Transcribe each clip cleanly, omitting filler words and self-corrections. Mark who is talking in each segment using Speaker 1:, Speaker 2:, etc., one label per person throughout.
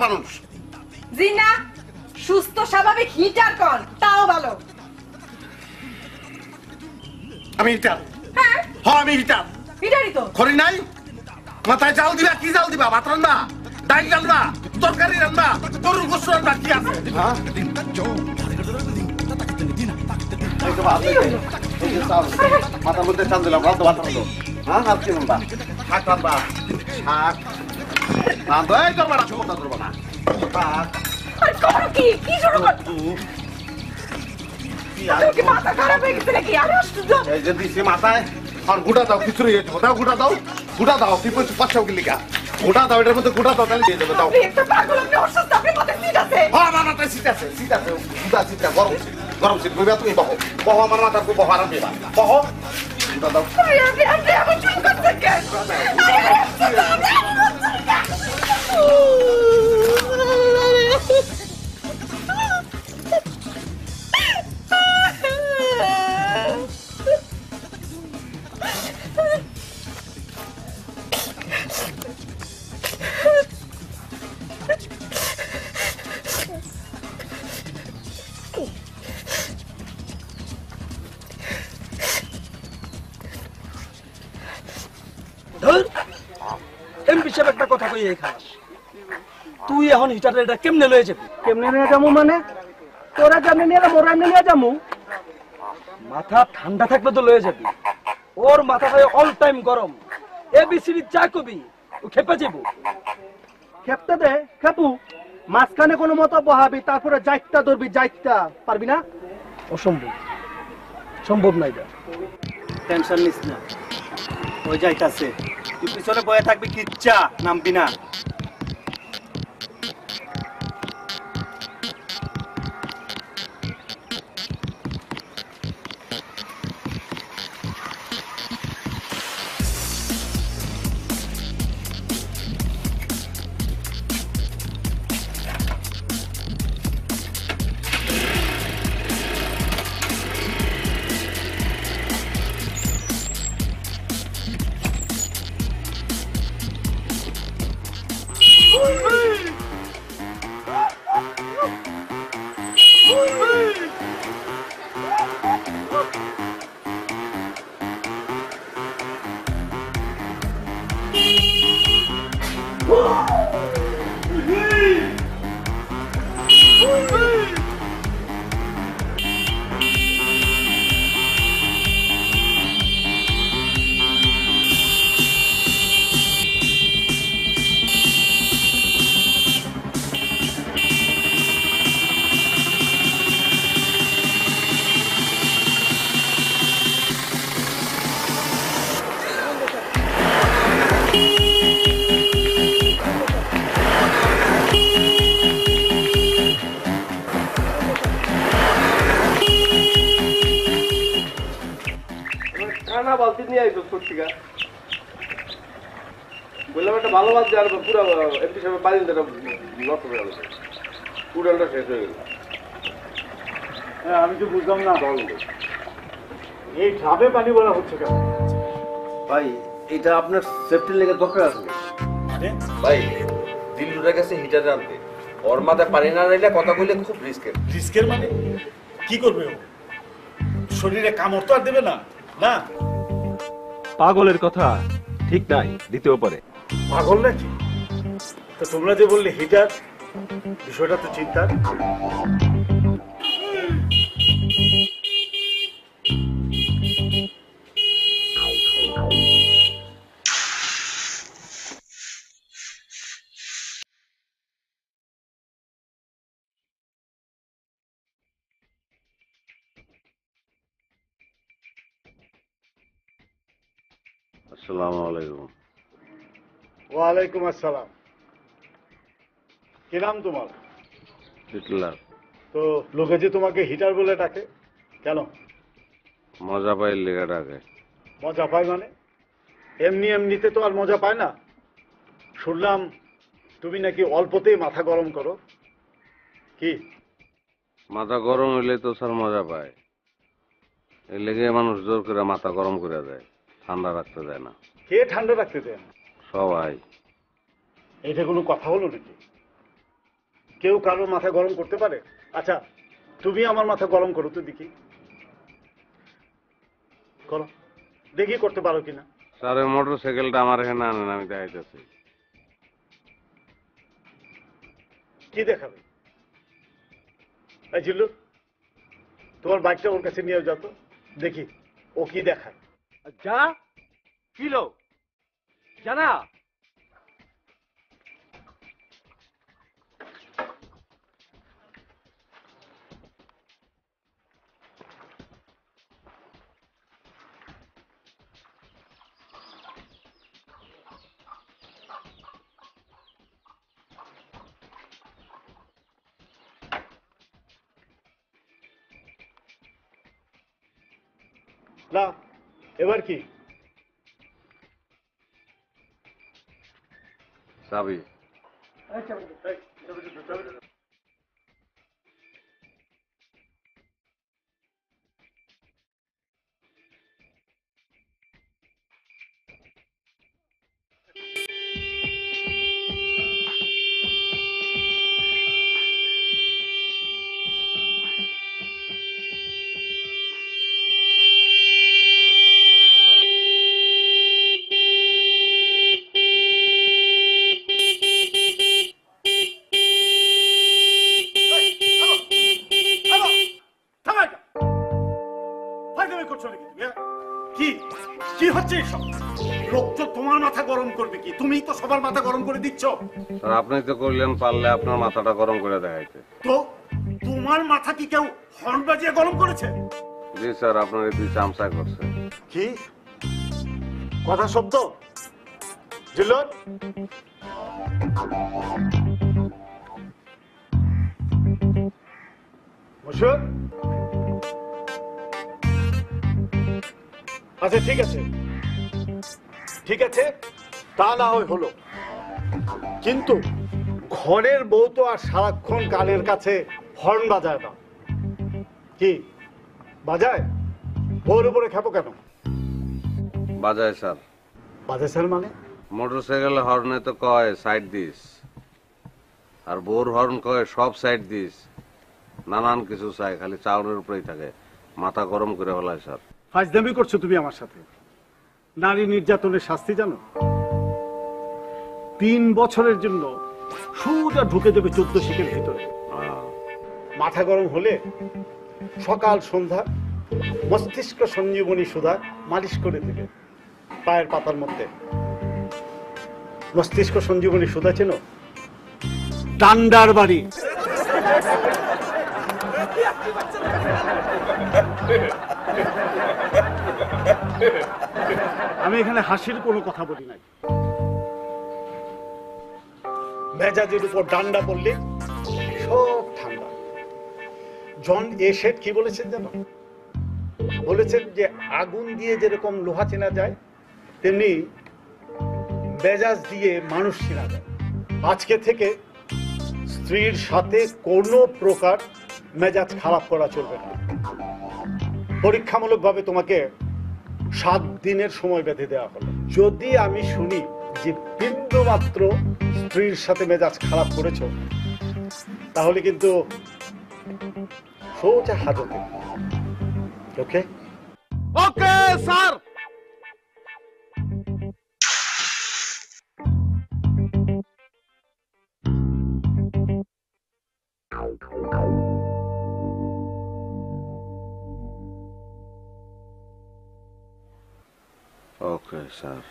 Speaker 1: মানুষ।
Speaker 2: জি না, সুস্থ স্বাভাবিক হিটার কন, তাও ভালো।
Speaker 1: আমি হিটার?
Speaker 2: হ্যাঁ
Speaker 1: আমি হিটার।
Speaker 2: হিটারই তো।
Speaker 1: খড়ি নাই? মাথায় জাল দিবা? কি জাল দিবা? ভাত রান্না, ডাল রান্না, তরকারি রান্না, গরুর গোশত রান্না, কি আছে? মাথার মধ্যে চাল দিলাম, ভাত রান্না। হ্যাঁ, আর কি রান্না? শাক রান্না, শাক রান্না। এই তোর মারা কথা করবো না।
Speaker 2: শাক কি কি শুরু করছো? মাথা খারাপ হয়ে গেছে নাকি? আরে আশ্চর্য।
Speaker 1: এই যে দিছি মাথায়, আর গুটা দাও, কিছু নিয়ে যাবো। দাও গুটা দাও, গুটা দাও। কি বলছো? 500 কিলিকা গুটা দাও, এটার মধ্যে গুটা দাও, তাহলে দিয়ে দেবো। দাও।
Speaker 2: আপনি একটা পাগল, আপনি অসুস্থ, আপনি মাথায় সিট আছে।
Speaker 1: হ্যাঁ, আমার মাথায় সিট আছে, সিট আছে, গুটা সিট আছে, গরম সিট, গরম সিট। বইবা তুমি বহো, বহো আমার মাথা, খুব বহো, আরাম পেবা। বহো, গুটা দাও।
Speaker 2: আপনি এমন শুরু করছেন কেন?
Speaker 3: এমপি সাহেব একটা কথা কই এই খাস, তুই এখন হিটারে এটা কেমনে লয়ে যাবি?
Speaker 4: কেমনে নিয়ে যাবো মানে? তোরা যেমনি নিয়ে যাবো, ওরা এমনি নিয়ে যাবো।
Speaker 3: মাথা ঠান্ডা থাকলে তো লয়ে যাবি, ওর মাথাটা অল টাইম গরম। এবিসিডি যা কবি ও খেপে যাবো।
Speaker 4: খেপতে দে, খেপু। মাঝখানে কোনো মতো বহাবি, তারপরে যাইতটা ধরবি, যাইতটা পারবি না?
Speaker 3: অসম্ভব, সম্ভব নাই।
Speaker 4: টেনশন নিস না, ওই যাইতাছে। তুই পিছনে বয়ে থাকবি, কিচ্ছা নামবি না।
Speaker 5: বালতি নিয়ে আইছো সত্যিকার বললাম, একটা ভালো বাদ আর পুরো এমপি সাহেবের বাড়িটা নষ্ট হয়ে গেল, উড়ালটা শেষ হয়ে গেল।
Speaker 4: হ্যাঁ, আমি তো বুঝলাম না এই ঢাবে পানি বলা হচ্ছে কেন
Speaker 5: ভাই? এটা আপনার সেফটির লেগে দরকার আছে ভাই। দিল্লুরা গেছে হিটার আনতে, ওর মাথায় পানি না নিলে কথা বললে খুব রিস্কের।
Speaker 4: রিস্কের মানে কি করবে ও? শরীরে কামড় তো আর দেবে না? না,
Speaker 6: পাগলের কথা ঠিক নাই, দিতেও পারে।
Speaker 4: পাগল নাকি? তো তোমরা যে বললে হিটার, বিষয়টা তো চিন্তার।
Speaker 5: আসসালামু আলাইকুম।
Speaker 4: ওয়ালাইকুম আসসালাম। কি নাম তোমার?
Speaker 5: হিটলার।
Speaker 4: তো লোকে যে তোমাকে হিটার বলে ডাকে কেন?
Speaker 5: মজা পাই লেগে ডাকে।
Speaker 4: মজা পায় মানে? এমনি এমনিতে তো আর মজা পায় না। শুনলাম তুমি নাকি অল্পতেই মাথা গরম করো। কি?
Speaker 5: মাথা গরম হইলে তো স্যার মজা পায়, এই লেগে মানুষ জোর করে মাথা গরম করে দেয়, ঠান্ডা রাখতে দেয় না।
Speaker 4: কে ঠান্ডা রাখতে দেয় না?
Speaker 5: সবাই।
Speaker 4: এটা কোনো কথা হলো নাকি? কেউ কারোর মাথা গরম করতে পারে? আচ্ছা তুমি আমার মাথা গরম করো তো দেখি, করো দেখি করতে পারো কিনা।
Speaker 5: স্যার ওই মোটর সাইকেলটা আমার এখানে আনেন, আমি দেখাইতেছি।
Speaker 4: কি দেখাবে? এই জিল্লু, তোমার বাইকটা ওর কাছে নিয়ে যাও তো, দেখি ও কি দেখায়।
Speaker 3: যা কিলো জানা
Speaker 4: না এবার কি?
Speaker 5: চাবি।
Speaker 4: কি কি হচ্ছে এসব? লোক তো তোমার মাথা গরম করবে, কি তুমি তো সবার মাথা গরম করে দিচ্ছ।
Speaker 5: স্যার আপনি তো করলেন, পারলে আপনার মাথাটা গরম করে দেখাইতে।
Speaker 4: তো তোমার মাথা কি কেউ হর্ন বাজিয়ে গরম করেছে?
Speaker 5: জি স্যার, আপনার এই দুই চামচা করছে।
Speaker 4: কি কথা সত্য? জিল্লুর, মশহুর, আচ্ছা ঠিক আছে ঠিক আছে, তা না হয় হলো, কিন্তু ঘরের বউ তো আর সারাক্ষণ কানের কাছে হর্ন বাজায় না। কি বাজায়? বউর উপরে খেপো কেন?
Speaker 5: বাজায় স্যার।
Speaker 4: বাজায় স্যার মানে?
Speaker 5: মোটর সাইকেল হর্নে তো কয় সাইড দিস, আর বোর হর্ন কয় সব সাইড দিস, নানান কিছু চাই, খালি চাউনের উপরেই থাকে, মাথা গরম করে ফেলায় স্যার।
Speaker 4: ফাজদামি করছো তুমি আমার সাথে। নারী নির্যাতনের শাস্তি জানো? 3 বছরের জন্য সোজা ঢুকে দেবে 14 শিকের ভিতরে। মাথা গরম হলে সকাল সন্ধ্যা মস্তিষ্ক সঞ্জীবনী সুধা মালিশ করে দেবে পায়ের পাতার মধ্যে। মস্তিষ্ক সঞ্জীবনী সুধা চেনো? ডান্ডার বাড়ি। আমি এখানে হাসির কোনো কথা বলি নাই। মেজাজের উপর ডান্ডা পড়লে সব ঠান্ডা। জন এশেট কি বলেছেন জানো? বলেছেন যে আগুন দিয়ে যেরকম লোহা চেনা যায়, তেমনি মেজাজ দিয়ে মানুষ চেনা যায়। আজকে থেকে স্ত্রীর সাথে কোনো প্রকার মেজাজ খারাপ করা চলবে না। পরীক্ষামূলকভাবে তোমাকে 7 দিনের সময় বেঁধে দেওয়া হলো। যদি আমি শুনি যে বিন্দু মাত্র স্ত্রীর সাথে মেজাজ খারাপ করেছো, তাহলে কিন্তু সোজা হাজতে। Okay
Speaker 1: okay sir.
Speaker 5: Okay sir.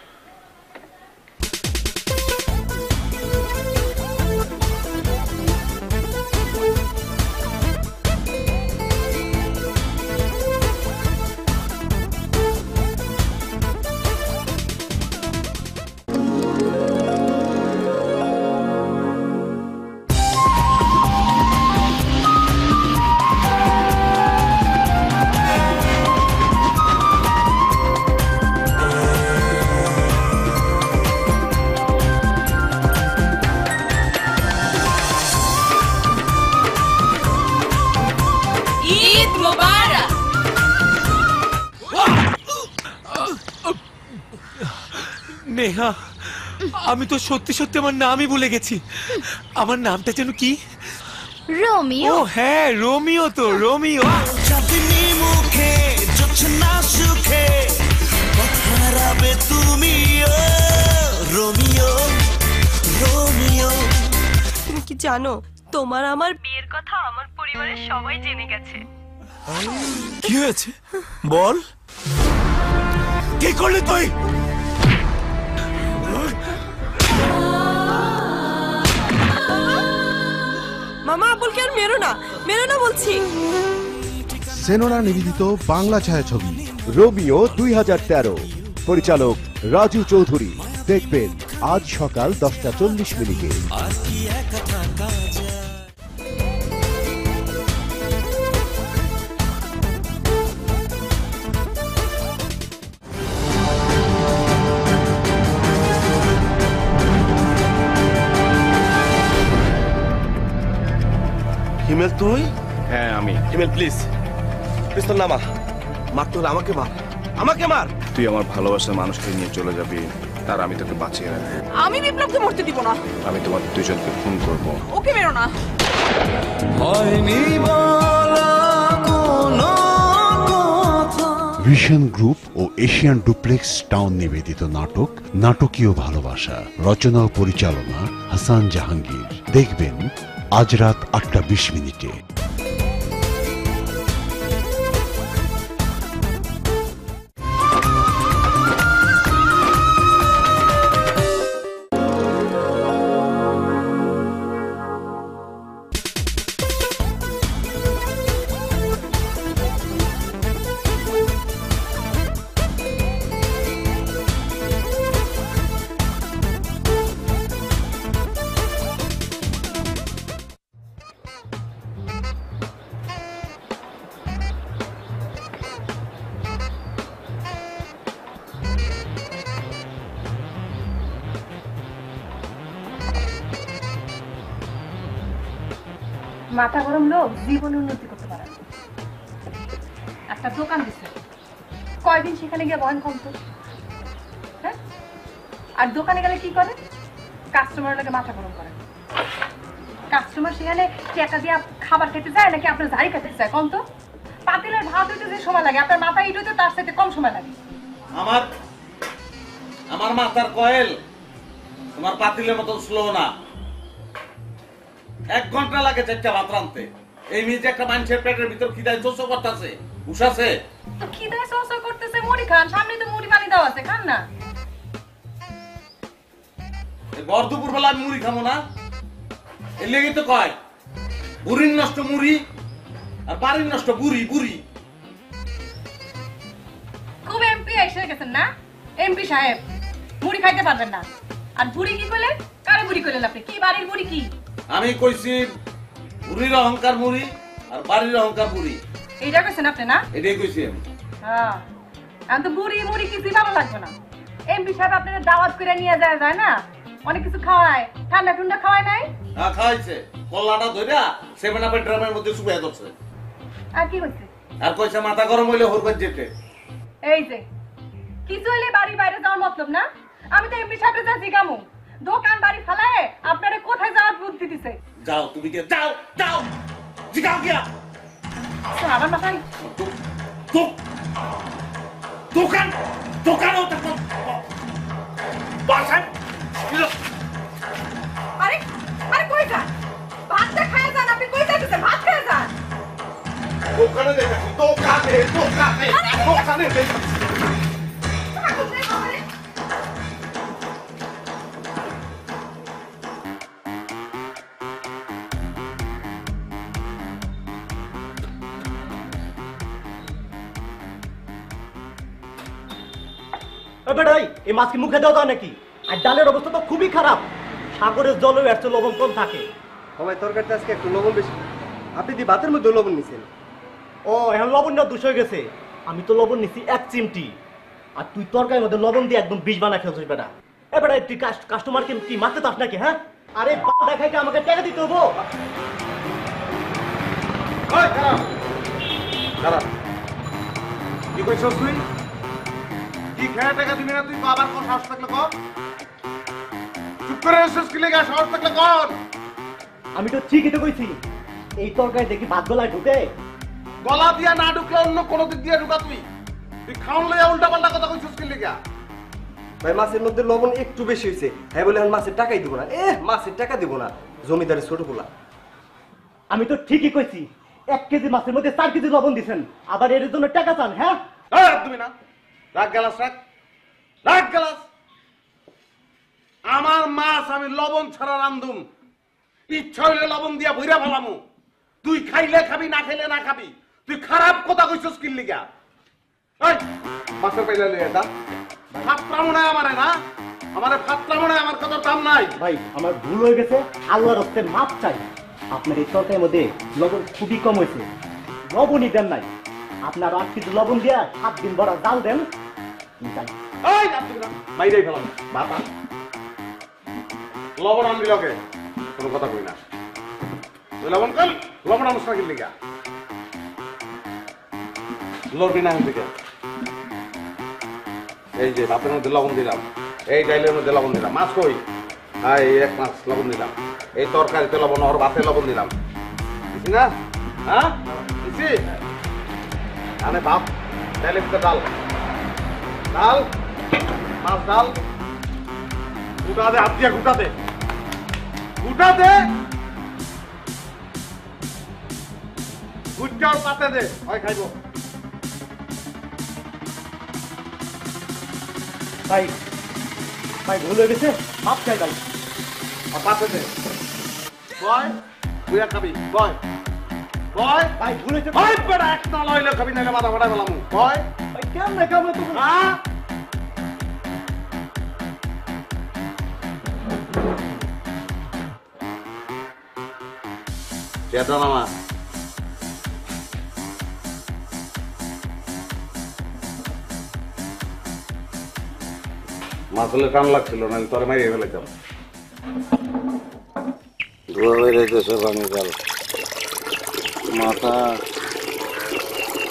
Speaker 7: Neha, আমি তো সত্যি সত্যি আমার নামই ভুলে গেছি। আমার নামটা যেন কি? রোমিও।
Speaker 8: ও হ্যাঁ, রোমিও তো, রোমিও।
Speaker 9: চাঁদনি মুখে জোছনা সুখে কথা হারাবে তুমি, ও রোমিও রোমিও।
Speaker 2: তুমি কি জানো তোমার আমার বিয়ের কথা আমার পরিবারের সবাই জেনে গেছে।
Speaker 8: কি হয়েছে বল, কি করলি তুই?
Speaker 2: মামা আব্বুলকে আর মেরো না বলছি।
Speaker 10: সেনরা নিবেদিত বাংলা ছায়াছবি রোমিও 2013, পরিচালক রাজু চৌধুরী। দেখবেন আজ সকাল 10:40
Speaker 9: আর কি একা থাকা যায়।
Speaker 1: হিমেল তুই?
Speaker 6: হ্যাঁ আমি।
Speaker 1: হিমেল প্লিজ, পিস্তল নামা। মারতে হলে আমাকে মার, আমাকে মার।
Speaker 6: তুই আমার ভালোবাসার মানুষকে নিয়ে চলে যাবি, তার আমি তোকে বাঁচিয়ে রাখবো।
Speaker 2: আমি বিপ্লবকে মরতে দিব না।
Speaker 6: আমি তোমার দুজনকে খুন করব।
Speaker 2: ওকে মেরো না।
Speaker 9: হয়নি বলা কোনো কথা।
Speaker 10: ভিশন গ্রুপ ও এশিয়ান ডুপ্লেক্স টাউন নিবেদিত নাটক নাটকীয় ভালোবাসা, রচনা ও পরিচালনা হাসান জাহাঙ্গীর। দেখবেন আজ রাত 8:20।
Speaker 2: মাথা গরম লোক জীবনে উন্নতি করতে পারে না। একটা দোকান দিচ্ছে, কয়দিন সেখানে গিয়ে বয়ন কমতো, হ্যাঁ? আর দোকানে গেলে কি করে? কাস্টমার লাগে মাথা গরম করে। কাস্টমার সেখানে টাকা দিয়ে খাবার খেতে চায় নাকি আপনার ঝাড়ি খেতে চায়? কম তো পাতিলের ভাত হইতে যে সময় লাগে আপনার মাথা ইট হইতে তার সাথে কম সময় লাগে।
Speaker 5: আমার মাথার কয়েল তোমার পাতিলের মতন স্লো না। 1 ঘন্টা লাগে 4টা ভাত রাঁধতে। এই মিজে একটা মানুষের পেটের ভিতর খিদায় চোচো করতেছে, উঠাছে।
Speaker 2: তো খিদায় চোচো করতেছে, মুড়ি খান, সামনে তো মুড়ি পানি দেওয়া আছে, খান না।
Speaker 5: ভর দুপুর বেলা আমি মুড়ি খাবো না? এর লেগে তো কয় বুড়ির নষ্ট মুড়ি আর বাড়ির নষ্ট বুড়ি। বুড়ি
Speaker 2: খুব এমপি এসে গেছেন না? এমপি সাহেব মুড়ি খাইতে পারবেন না। আর বুড়ি কি কইলেন? কারে বুড়ি কইলেন আপনি? কি বাড়ির বুড়ি কি?
Speaker 5: আমি কইছি বুড়ির অহংকার মুড়ি আর বাড়ির অহংকার বুড়ি।
Speaker 2: এইটা কইছেন আপনি না?
Speaker 5: এটাই কইছি আমি।
Speaker 2: হ্যাঁ, এখন তো বুড়ি মুড়ি কিছুই ভালো লাগবে না। এমপি সাহেব আপনারা দাওয়াত করে নিয়ে যায় না, অনেক কিছু খাওয়ায়, ঠান্ডা ঠান্ডা খাওয়ায় নাই?
Speaker 5: হ্যাঁ খাওয়াইছে, কল্লাটা ধইরা 7 আপের ড্রামের মধ্যে চুবাই ধরছে।
Speaker 2: আর কি কইছে?
Speaker 5: আর কইছে মাথা গরম হইলে হরবার যেতে।
Speaker 2: এই যে কিছু হইলে বাড়ি বাইরে যাওয়ার মতলব না? আমি তো এমপি সাহেবের যা জিগামু, দোকান বাড়ি ফেলায় আপনারে কোথায় যাওয়ার বুদ্ধি দিছে?
Speaker 5: যাও তুমি গিয়ে যাও যাও জিগাও গিয়া।
Speaker 2: আমার মাথায়
Speaker 5: দোকানও থাকো বাসায়।
Speaker 2: আরে আরে কই যান? ভাতটা খায় যান, আপনি কই যাইতেছেন? ভাত খায় যান।
Speaker 1: দোকানে দেখেছি, দোকানে দেখেছি।
Speaker 3: বেটাই এই মাছকে মুখে দেওয়া দাও নাকি? আর ডালের অবস্থা তো খুবই খারাপ। সাগরের জলেও একটু লবণ কম থাকে।
Speaker 11: সবাই তরকারিতে আজকে একটু লবণ বেশি। আপনি দি ভাতের মধ্যে লবণ নিছেন?
Speaker 3: ও এখন লবণটা দূষ হয়ে গেছে। আমি তো লবণ নিছি 1 চিমটি, আর তুই তরকারির মধ্যে লবণ দিয়ে একদম বিষ বানা খেলছিস বেটা। এ বেটা তুই কাস্টমারকে কি মারতে চাস নাকি? হ্যাঁ, আরে দেখাইতে আমাকে টাকা দিতে হবো।
Speaker 1: কি কইছস তুই? কি খেয়ে টাকা দিবি না তুই? বাবার কোন সাহস থাকলে কর। চুপ করে এসেছিস কি লেগে? সাহস থাকলে কর।
Speaker 3: আমি তো ঠিকই তো কইছি, এই তরকারি দেখি ভাত গলায় ঢুকে?
Speaker 1: গলা দিয়া না ঢুকলে অন্য কোনো দিক দিয়ে ঢুকা তুই খাওন লইয়া উল্টা পাল্টা কথা কইছিস কি লিগা?
Speaker 11: ভাই মাছের মধ্যে লবণ একটু বেশি হয়েছে, হ্যাঁ বলে এখন মাছের টাকাই দিব না। মাছের টাকা দিব না, জমিদারের ছোট পোলা।
Speaker 3: আমি তো ঠিকই কইছি, 1 কেজি মাছের মধ্যে 4 কেজি লবণ দিছেন, আবার এর জন্য টাকা চান? হ্যাঁ
Speaker 1: তুমি না রাখ গেলাস, রাখ গেলাস। আমার মাছ আমি লবণ ছাড়া রান্ধুম, ইচ্ছা হইলে লবণ দিয়া ভইরা ফেলামু। তুই খাইলে খাবি, না খাইলে না খাবি। তুই খারাপ কথা কইছস কি লিগা? এই মাছের পাইলা লইয়া দা ফাত্রা মনে হয় আমারে, না আমারে ফাত্রা মনে হয়, আমার কত দাম নাই।
Speaker 3: ভাই আমার ভুল হয়ে গেছে, আল্লাহর হস্তে মাপ চাই। আপনার এই তরকারির মধ্যে লবণ খুবই কম হয়েছে, লবণই দেন নাই। আপনার 8 কেজি লবণ দিয়া 7 দিন বড় জাল দেন।
Speaker 1: এই না তুমি না মাইরাই ফেলাম বাবা। লবণ আনবি লগে কোনো কথা কই না। তুই লবণ কল, লবণ আনস না কি লিগা? লড়বি না এখন থেকে। এই যে ভাতের মধ্যে লবণ দিলাম, এই ডাইলের মধ্যে লবণ দিলাম। মাছ কই? এই 1 মাছ লবণ দিলাম, এই তরকারিতে লবণ, ওর ভাতে লবণ দিলাম। দিছি না? হ্যাঁ দিছি। আনে ভাত, ডাইলের ভিতরে ডাল, ডাল মাছ ডাল। গুটা দে, হাত দিয়া গুটা দে, গুটা দে, গুটাও পাতে দে, হয় খাইব।
Speaker 3: ভাই ভাই ভুল হয়ে গেছে, মাপ চাই ভাই।
Speaker 1: পাতে দে, বয় তুই খাবি, বয় বয়।
Speaker 3: ভাই ভুল হয়েছে
Speaker 1: ভাই বেড়া, এক না লইলে খাবি, নাহলে মাথা ফাটাই ফেলাম। বয়
Speaker 3: ভাই, কেমনে কেমনে তো
Speaker 1: হ্যাঁ চেতা নামা। মাছলে টান লাগছিল, নাহলে তোর মারিয়ে ফেলাইতাম। ধোয়া বেড়াইতেছে পানি জাল, মাথা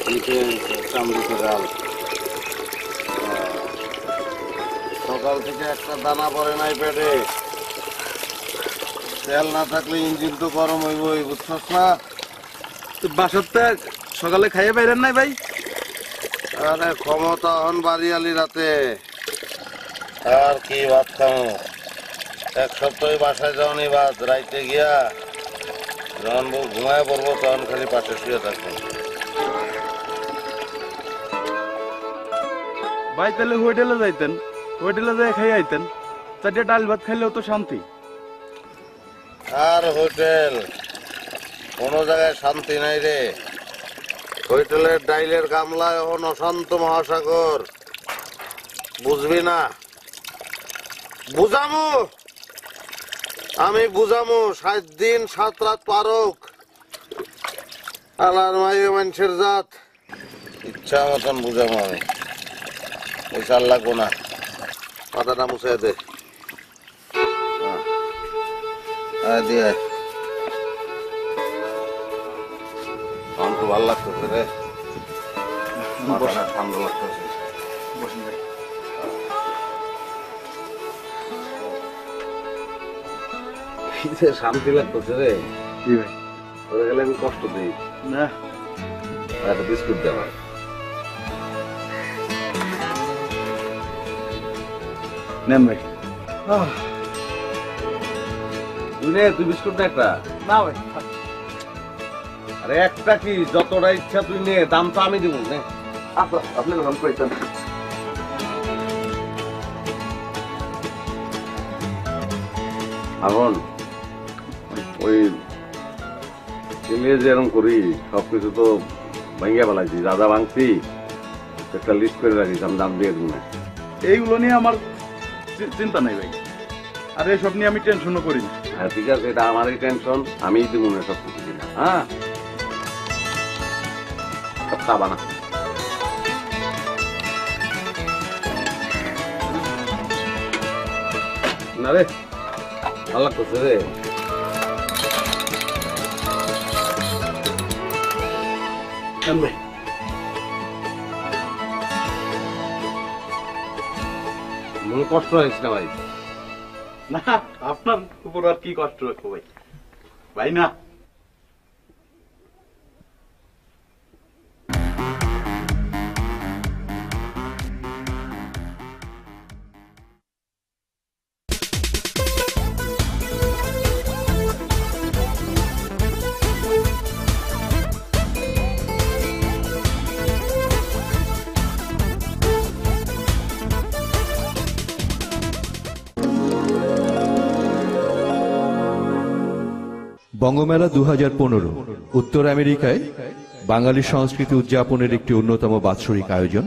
Speaker 1: নিচে চামড়িতে জাল। সকাল থেকে একটা দানা পড়ে নাই পেটে। তেল না থাকলে ইঞ্জিন তো গরম হইবই, বুঝছস না?
Speaker 6: বাসাতে সকালে খাইয়ে বাইরেন নাই ভাই?
Speaker 1: আরে ক্ষমতা হন বাড়িয়ালি রাতে, আর কি ভাত খামো? 1 সপ্তাহে বাসায় যাওনি ভাত, রাইতে গিয়া যখন বউ ঘুমায় পড়বো তখন খালি পাশে শুয়ে থাকবো।
Speaker 6: ভাই তাহলে হোটেলে যাইতেন, হোটেলে যাই খাই আইতেন, 4টা ডাল ভাত খাইলেও তো শান্তি।
Speaker 1: আর হোটেল, কোন জায়গায় শান্তি নাই রে। হোটেলের ডাইলের গামলায় এখন অশান্ত মহাসাগর, বুঝবি না? বুঝামু আমি, বুঝামু 7 দিন 7 রাত পারক। আলার মাইয়ে মানুষের জাত, ইচ্ছা মতন বুঝামু আমি। ওই চাল লাগবো না, পাতাটা মুছে দে। দিয়ে আমার তো ভালো লাগতেছে রে, মাথাটা ঠান্ডা লাগতেছে। শান্তি লাগতেছে রে।
Speaker 6: জি ভাই।
Speaker 1: ওরে গেলে আমি কষ্ট দিই
Speaker 6: না,
Speaker 1: একটা বিস্কুট দেওয়া।
Speaker 6: নেন ভাই।
Speaker 1: তুই বিস্কুট না একটা?
Speaker 6: না ভাই।
Speaker 1: আরে একটা কি, যতটা ইচ্ছা তুই নে, দাম তো আমি দিব।
Speaker 6: আপনি নাম কইতেন।
Speaker 1: এখন ওই যেরকম করি সবকিছু তো ভাঙ্গিয়া ফেলাইছি, যা যা ভাঙছি একটা লিস্ট করে রাখিস, আমি দাম দিয়ে দিব না।
Speaker 6: এইগুলো নিয়ে আমার চিন্তা নাই ভাই, আর এসব নিয়ে আমি টেনশনও করি না।
Speaker 1: হ্যাঁ ঠিক আছে, এটা আমারই টেনশন, আমিই দিব না সব কিছু কিনা। হ্যাঁ খাবা না। না রে, ভালো লাগতেছে রে।
Speaker 6: ভাই
Speaker 1: মনে কষ্ট হয়েছে না ভাই?
Speaker 6: না, আপনার উপর আর কি কষ্ট রাখবো ভাই। ভাই না,
Speaker 7: বঙ্গমেলা 2015 উত্তর আমেরিকায় বাঙালি সংস্কৃতি উদযাপনের একটি অন্যতম বাৎসরিক আয়োজন।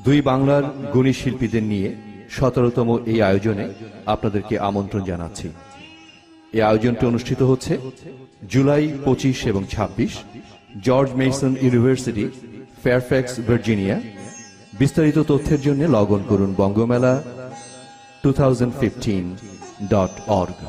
Speaker 7: দুই বাংলার গুণী শিল্পীদের নিয়ে 17তম এই আয়োজনে আপনাদেরকে আমন্ত্রণ জানাচ্ছি। এই আয়োজনটি অনুষ্ঠিত হচ্ছে জুলাই 25 এবং 26 George Mason university, Fairfax, Virginia. বিস্তারিত তথ্যের জন্য লগ অন করুন bongomela2015.org।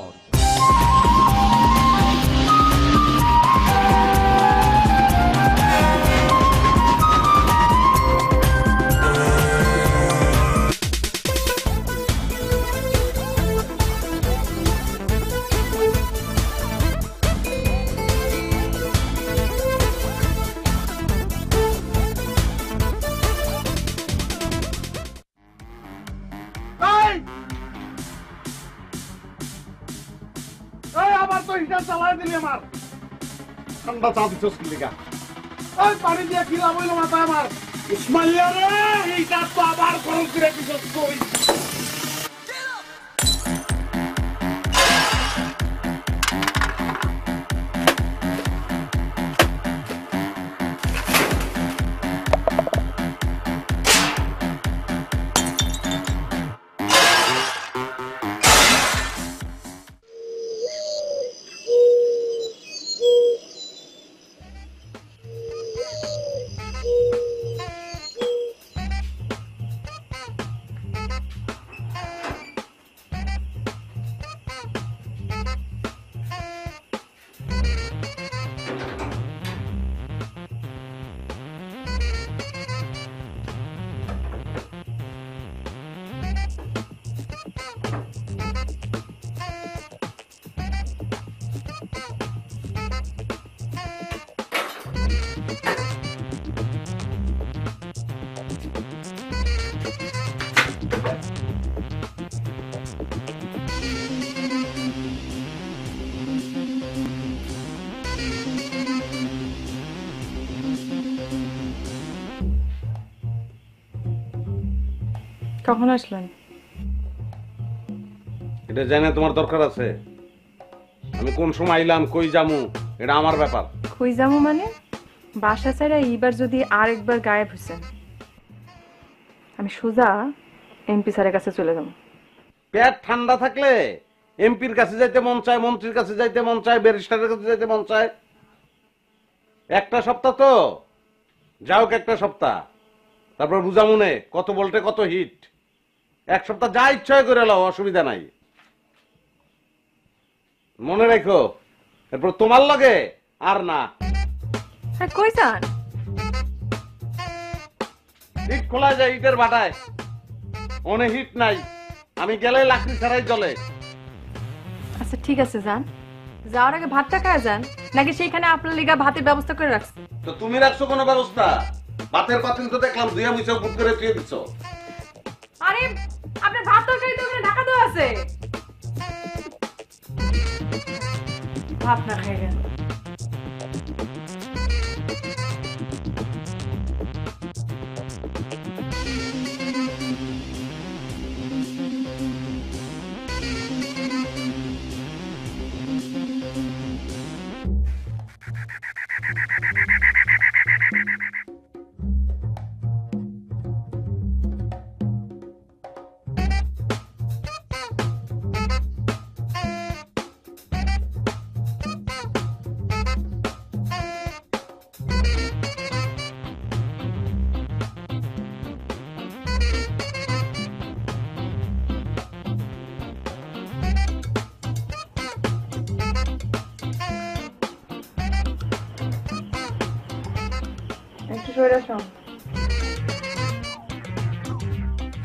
Speaker 1: আবার তো হিটার চালাই দিলি আমার ঠান্ডা চা দিচ্ছ লিগা। ওই পানি দিয়ে কি লাভ হইলো মাথায় আমার? ইসমাইলিয়া রে, হিটার তো আবার গরম করে দিচ্ছ তুই।
Speaker 2: কখন আসলেন?
Speaker 1: এটা জানে তোমার দরকার আছে? আমি কোন সময় আইলাম, কই যামু, এটা আমার ব্যাপার।
Speaker 2: কই যামু মানে? বাসা ছাড়া এইবার যদি আরেকবার গায়েব হইছেন, আমি সোজা এমপি স্যারের কাছে চলে যাবো।
Speaker 1: পেট ঠান্ডা থাকলে এমপির কাছে যাইতে মন চায়, মন্ত্রীর কাছে যাইতে মন চায়, ব্যারিস্টারের কাছে যাইতে মন চায়। একটা সপ্তাহ তো যাও, একটা সপ্তাহ, তারপর বুঝামুনে কত ভোল্টে কত হিট। এক সপ্তাহ যা ইচ্ছা করে লাও, অসুবিধা নাই। মনে রেখো, এরপর তোমার লাগে আর না।
Speaker 2: হ্যাঁ, কই যান?
Speaker 1: হিট খোলা যায় ইটের ভাটায়, অনেক হিট নাই। আমি গেলে লাকড়ি ছাড়াই চলে।
Speaker 2: আচ্ছা ঠিক আছে, যান। যাওয়ার আগে ভাতটা খায় যান, নাকি সেইখানে আপনার লিগা ভাতের ব্যবস্থা করে রাখছি?
Speaker 1: তো তুমি রাখছো কোনো ব্যবস্থা? ভাতের পাতিল তো দেখলাম দুইয়া মুছে বুক করে তুই দিচ্ছ।
Speaker 2: আরে আপনার ভাত তরকারি তো ওখানে ঢাকা দেওয়া আছে, ভাত না খাই গেল।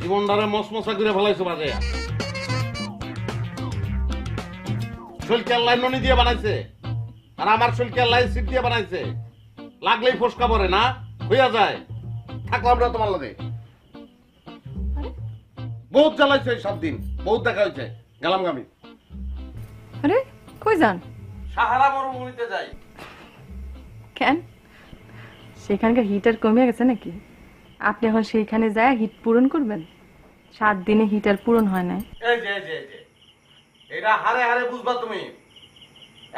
Speaker 1: জীবনটারে মসমসা করে ফেলাইছো বাজে। শৈলকের লাইন ননি দিয়ে বানাইছে, আর আমার শৈলকের লাইন সিট দিয়ে বানাইছে। লাগলেই ফসকা পড়ে না, হইয়া যায়। থাকলাম না তোমার লগে। বহুত জ্বালাইছে 7 দিন, বহুত দেখা হয়েছে। গেলাম আমি।
Speaker 2: আরে কই যান?
Speaker 1: সাহারা মরুভূমিতে যাই।
Speaker 2: কেন? সেখানকার হিটার কমে গেছে নাকি? আপনি এখন সেইখানে যায় হিট পূরণ করবেন? 7 দিনে হিটার পূরণ হয় না।
Speaker 1: এই যে এটা হারে হারে বুঝবা তুমি।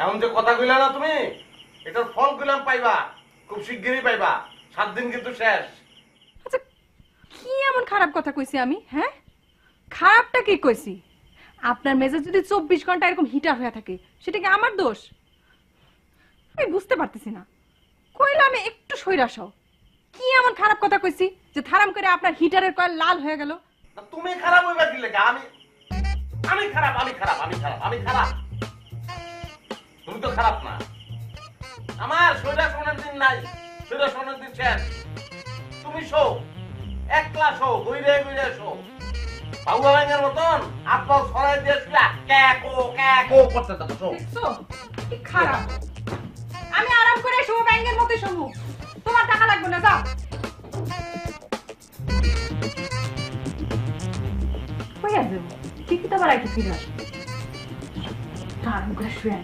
Speaker 1: এমন যে কথা কইলা না তুমি, এটার ফল কইলাম পাইবা, খুব শিগগিরই পাইবা। 7 দিন কিন্তু শেষ।
Speaker 2: আচ্ছা কি এমন খারাপ কথা কইছি আমি? হ্যাঁ, খারাপটা কি কইছি? আপনার মেজাজ যদি 24 ঘন্টা এরকম হিটার হয়ে থাকে, সেটা কি আমার দোষ? আমি বুঝতে পারতেছি না। কইলা আমি একটু সইরাস, কি এমন খারাপ কথা কইছি যে থারাম করে আপনার হিটারের কয়েল লাল হয়ে গেল?
Speaker 1: তুমি খারাপ হইবা কি লেগা? আমি খারাপ, আমি খারাপ, আমি খারাপ, আমি খারাপ। তুমি তো খারাপ না। আমার সোজা সোনার দিন নাই, সোজা সোনার দিন শেষ। তুমি শো, একলা শো, গইরে গইরে শো। বাউয়া ব্যাঙের মতন আপনার ছড়াই দিয়ে ক্যাকো করতে থাকো। শো
Speaker 2: দেখছো কি খারাপ। আমি আরাম করে শো, ব্যাঙের মতো শোবো। তোমার টাকা লাগবে না, যাও। কই যাবো? ঠিক তো আবার আইতে ফিরে আসবো। আরাম করে শুয়ে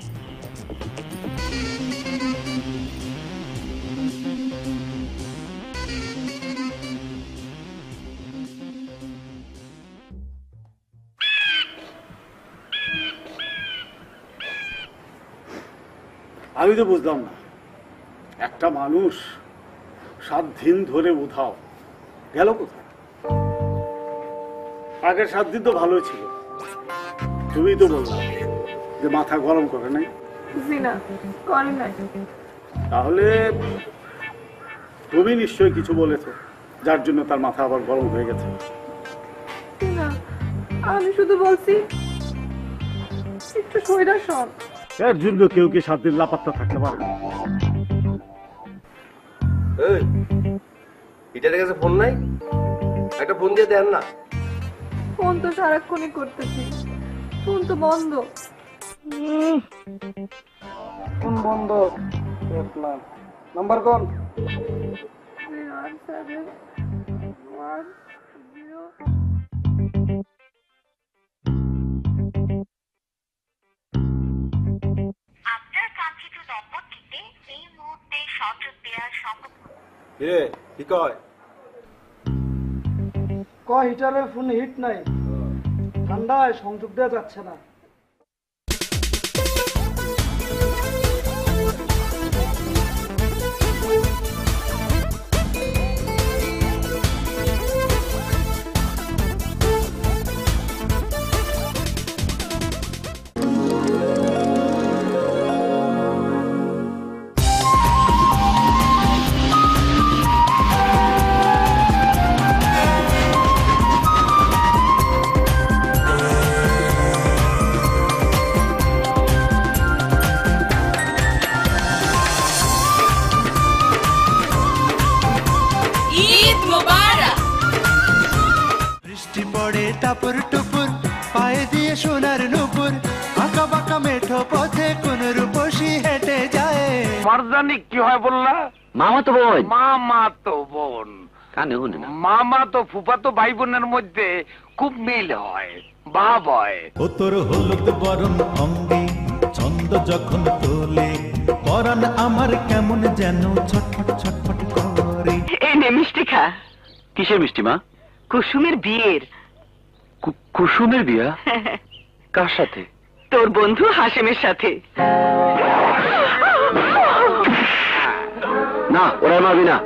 Speaker 4: আমি তো বুঝলাম না, একটা মানুষ 7 দিন ধরে উধাও গেল কোথায়? আগের 7 দিন তো ভালোই ছিল, তুমি তো বললাম যে মাথা গরম করে নাই। তাহলে তুমি নিশ্চয়ই কিছু বলেছো যার জন্য তার মাথা আবার গরম হয়ে গেছে।
Speaker 2: আমি শুধু বলছি একটু সইরা সব।
Speaker 4: এর জন্য কেউ কি 7 দিন লাপাত্তা থাকতে পারে?
Speaker 11: হিটারের কাছে ফোন নাই? একটা ফোন দিয়ে দেন না।
Speaker 2: ফোন তো সারাক্ষণই করতেছি, ফোন তো বন্ধ।
Speaker 11: ফোন বন্ধ? নাম্বার কোন?
Speaker 2: 07110।
Speaker 12: আপনার কাঙ্ক্ষিত নম্বরটিতে এই মুহূর্তে সংযোগ দেওয়া সম্ভব নয়।
Speaker 11: কি কয়?
Speaker 13: হিটারের ফোনে হিট নাই, ঠান্ডায় সংযোগ দেওয়া যাচ্ছে না।
Speaker 9: টাপুর টুপুর পায়ে দিয়ে সোনার নুপুর, আঁকা বাঁকা মেঠো পথে কোন রূপসী হেঁটে যায়।
Speaker 1: মারজানি কি হয় বললা?
Speaker 14: মামা তো বোন।
Speaker 1: মামা তো বোন
Speaker 14: কানে শুনে না।
Speaker 1: মামা তো ফুফাতো ভাই বোনের মধ্যে খুব মিল হয়, ভাব হয়।
Speaker 15: ও তোর হলুদ বরণ অঙ্গে ছন্দ যখন তোলে, পরাণ আমার কেমন যেন ছটফট ছটফট করে।
Speaker 14: এই নে মিষ্টি খা। কিসের মিষ্টি মা? কুসুমের বিয়ের। কুসুমের বিয়া? কার সাথে? তোর বন্ধু হাসেমের সাথে। না ওরা মারবি না,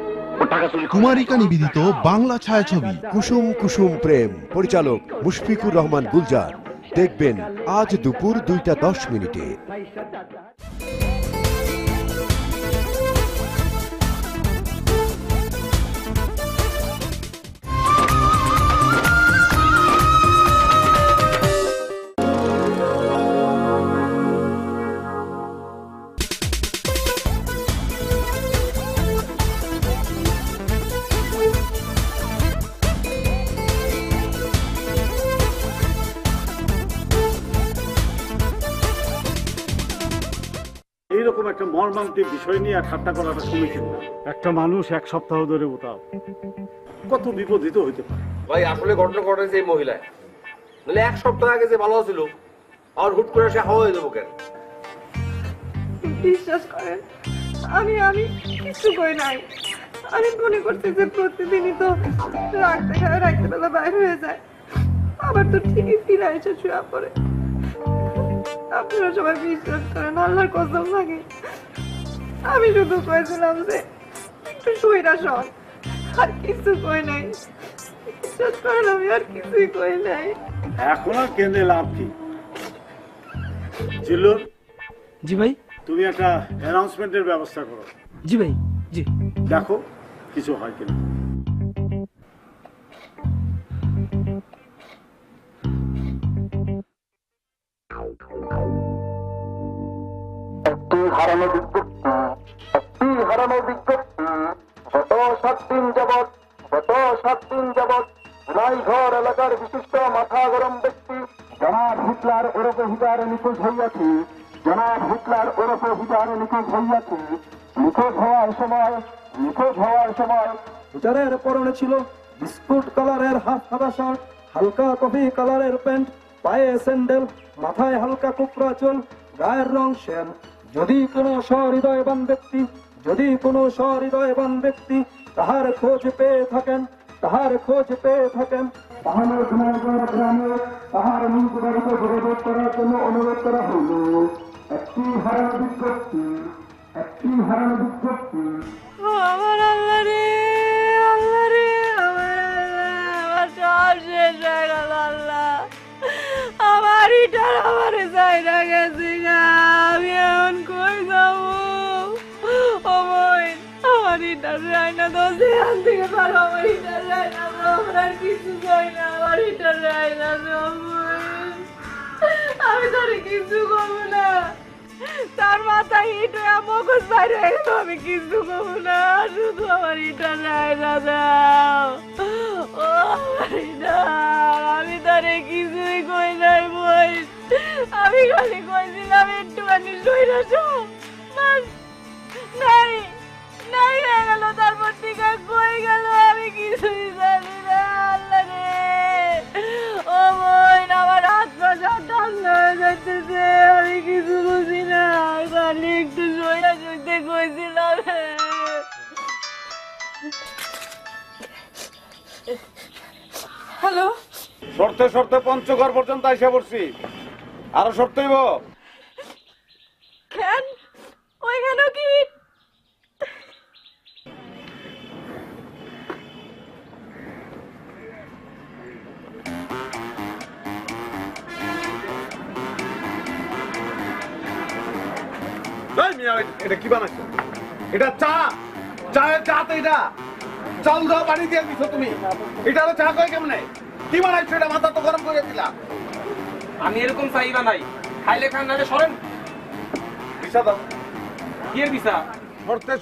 Speaker 14: ও টাকা চুরি।
Speaker 10: কুমারিকা নিবেদিত বাংলা ছায়াছবি কুসুম কুসুম প্রেম, পরিচালক মুশফিকুর রহমান গুলজার। দেখবেন আজ দুপুর 2:10।
Speaker 4: এইরকম একটা মর্মান্তিক বিষয় নিয়ে ঠাট্টা করাটা সমীচীন না। একটা মানুষ 1 সপ্তাহ ধরে উধাও, কত বিপদীত হইতে পারে।
Speaker 1: ভাই আসলে ঘটনা ঘটেছে এই মহিলায়, নাহলে 1 সপ্তাহ আগে যে ভালো ছিল আর হুট করে সে হাওয়া হয়ে যাবো কেন?
Speaker 2: বিশ্বাস করেন আমি কিছু কই নাই। আমি মনে করছি যে প্রতিদিনই তো রাতে বেলা বাইরে হয়ে যায়, আবার তো ঠিকই ফিরে এসে শুয়ে পড়ে। আপনারা সবাই বিশ্বাস করেন, আল্লাহর কসম লাগে। আমি শুধু কয়েছিলাম যে একটু সইরা সব, আর কিছু কই নাই। বিশ্বাস করেন আমি আর কিছুই কই নাই।
Speaker 4: এখন আর কেঁদে লাভ কি? জিল্লু,
Speaker 13: জি ভাই।
Speaker 4: তুমি একটা অ্যানাউন্সমেন্টের ব্যবস্থা করো।
Speaker 13: জি ভাই, জি।
Speaker 4: দেখো কিছু হয় কিনা।
Speaker 16: একটি হারানো বিজ্ঞপ্তি, গত 7 দিন যাবৎ ঘর এলাকার বিশিষ্ট মাথা গরম ব্যক্তি জনাব হিটলার ওরফে হিটারে নিখোঁজ হইয়াছে। নিখোঁজ হওয়ার সময়
Speaker 13: হিটারের পরনে ছিল বিস্কুট কালারের হাফ সাদা শার্ট, হালকা কফি কালারের প্যান্ট, পায়ে স্যান্ডেল, মাথায় হালকা কুকড়া চুল, গায়ের রং শ্যাম। যদি কোনো সহৃদয়বান ব্যক্তি তাহার খোঁজ পেয়ে থাকেন
Speaker 16: তাহলে ধুনারগড় গ্রামে তাহার নিজ বাড়িতে যোগাযোগ করার জন্য অনুরোধ করা হইল। একটি হারানো বিজ্ঞপ্তি।
Speaker 2: আমার আল্লাহ রে, আল্লাহ রে, আমার সব শেষ হয়ে গেল আল্লাহ। আমার ইটার আমারে যাইরা গেছে গা, আমি এখন কই যাবো? ও বোন, আমার ইটার রায়না দোষে আন থেকে পারো, আমার ইটার রায়না তো, আমার আর কিছু কই না, আমার ইটার রায়না তো বোন। আমি তোরে কিছু করবো না, তার মাথায় ইট হয়ে মগজ বাইরে হয়ে গেল, আমি কিছু করবো না, শুধু আমার ইটার রায়না দাও। ও আমার ইটার, আমি তোরে কিছুই কই নাই বই, আমি খালি কইছিলাম একটুখানি সইরা সব, নাই নাই হয়ে গেল, তারপর থেকে কই গেল আমি কিছুই জানি না। আল্লাহ রে, ও বোন, আমার হাত পা সব ঠান্ডা হয়ে যাইতেছে, আমি কিছু বুঝি না, খালি একটু সইরা সইতে কইছিলাম। হ্যালো,
Speaker 1: সরতে পঞ্চগড় পর্যন্ত আইসা পড়ছি, আরো সরতে হইব।
Speaker 2: কেন ওইখানে কি?
Speaker 1: এটা কি বানাইছো? এটা চা, চায়ের চা তো এটা, চাল দাও পানি দিয়ে দিছো তুমি, এটা চা কয় কেমনে? কি বানাইছো এটা? মাথা তো গরম করে দিলা।
Speaker 17: আমি এরকম চাই বানাই, খাইলে খান না সরেন।
Speaker 1: ভিসা দাও।
Speaker 17: কি এর ভিসা?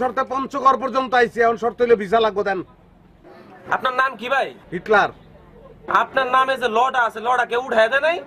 Speaker 1: সরতে পঞ্চগড় পর্যন্ত আইছি, এখন শর্ত হইলে ভিসা লাগবে। দেন।
Speaker 17: আপনার নাম কি ভাই?
Speaker 1: হিটলার।
Speaker 17: আপনার নামে যে লটা আছে, লটা কে উঠায় দেয় নাই?